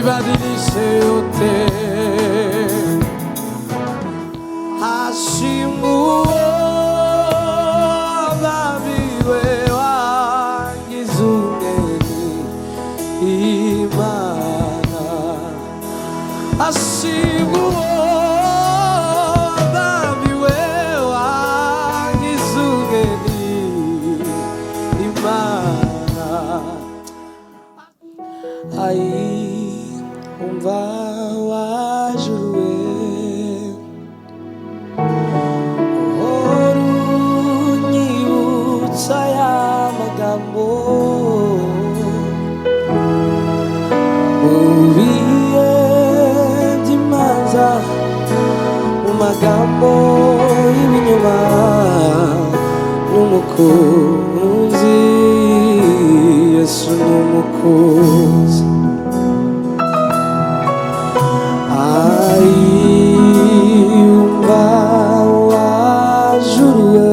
ibadilishe yote. Hashimwe wangize umweli Imana. Hashimwe wangize umweli Imana. Umva wajurwe unyibutsa ya magambo ubiye by'imanza mu magambo y'ibinyoma n'umukunzi. Yesu n'umukunzi. Umva wajurwe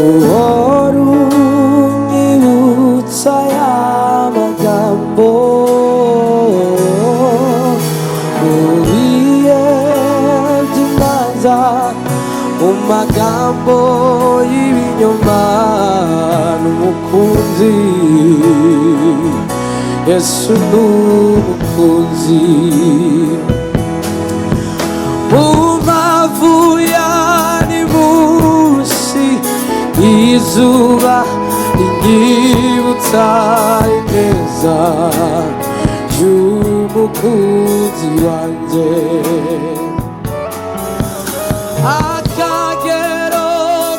uhora unyibutsa ya magambo ubiye by'imanza mu magambo y'ibinyoma n'umukunzi. Yesu n'umukunzi. Mu mavu yani munsi izuba rinyibutsa ineza y'umukunzi wanjye. Akagero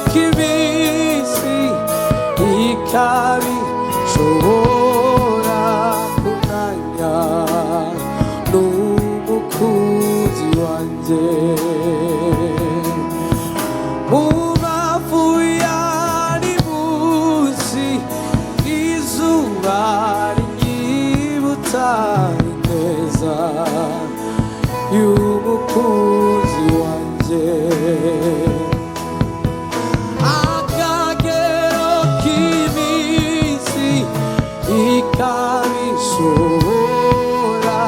k'iminsi ikabishobora kunanya n'umukunzi wanjye. Mu mavu yani munsi izuba rinyibutsa ineza y'umukunzi wanjye. Akagero k'iminsi ikabishobora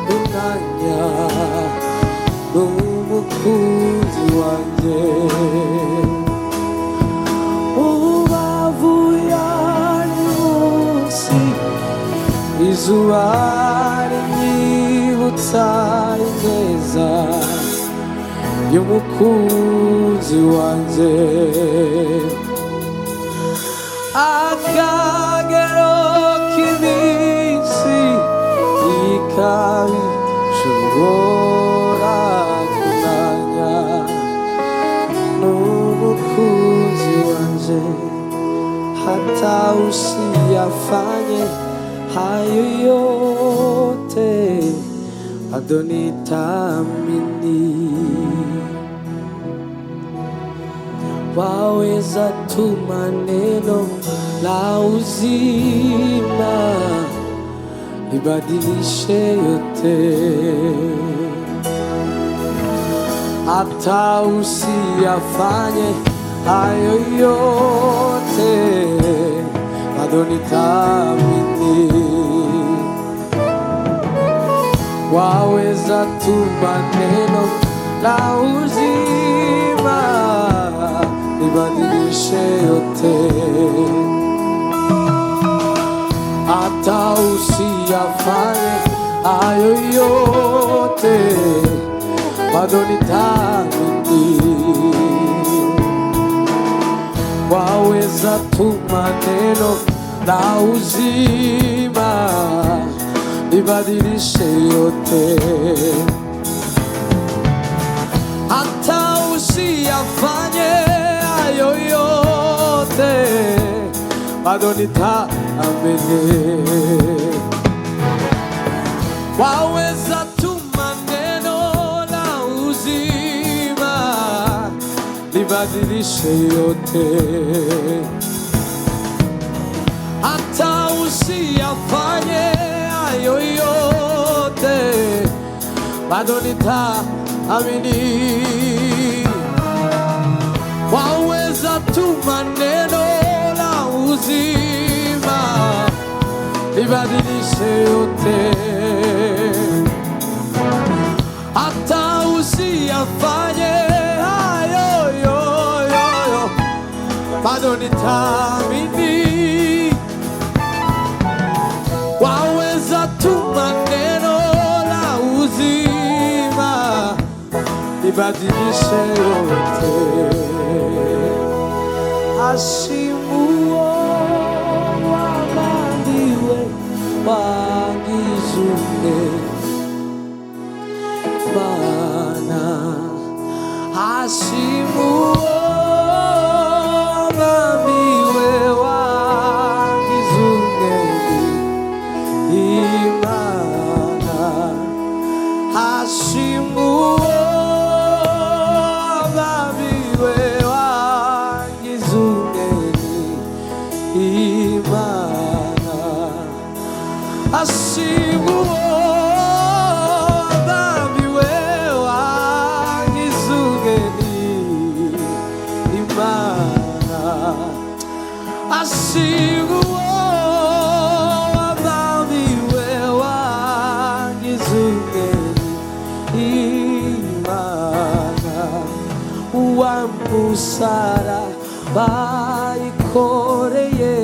kunanya n'umukunzi wanjye. Umubavu yani munsi izuba rinyibutsa ineza y'umukunzi wanjye. Akagero k'iminsi ikabishobora kunanya n'umukunzi wanjye. Hata usiyafanye hayo yote bado nitaamini. Waweza tuma neno la uzima libadilishe yote. Hata usiyafanye hayo yote bado nitaamini. Waweza tuma neno la uzima libadilishe yote. Hata usiyafanye hayo yote bado nitaamini. Waweza tuma neno la uzima libadilishe yote. Hata usiyafanye hayo yote bado nitaamini. Waweza tuma neno la uzima libadilishe yote. Hata usiyafanye hayo yote bado nitaamini. Waweza tuma neno la uzima ibadilishe yote, hata usiyafanye hayo yoyo, bado nitaamini. Waweza tuma neno la uzima libadilishe yote. Ashimuo wabadiwe wangizunge Bana. Ashimuo wabadiwe wangizunge Imana. Ashimuo wabadiwe wangizunge Imana. Ashimuo wabadiwe wangizunge Imana. Ashimuo wabadiwe wangizunge Imana. Uwamusara bayikoreye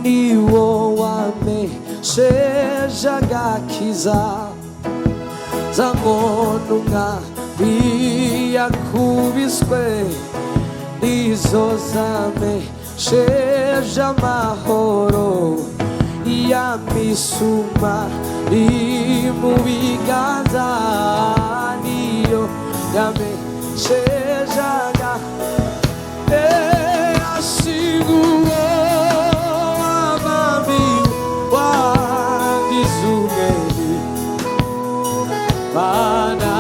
niwo wamesheje agakiza, za nkontumwa yakubiswe nizo zamesheje amahoro, ya misuma iri mu biganza niyo yamesheje Ashimuo wabami wangizunge Bana.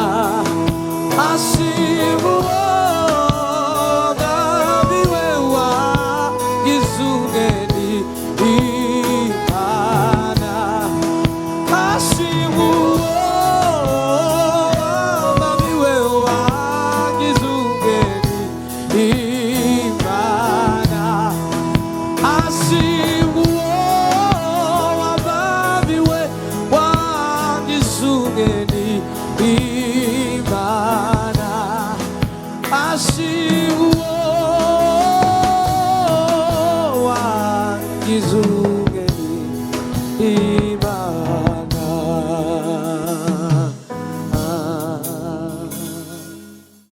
Ashimuo wabami wangizunge Bana. Ashimuo wabami wangizunge Imana. Ashimuo wabamiwe wangizunge Imana. Ashimuo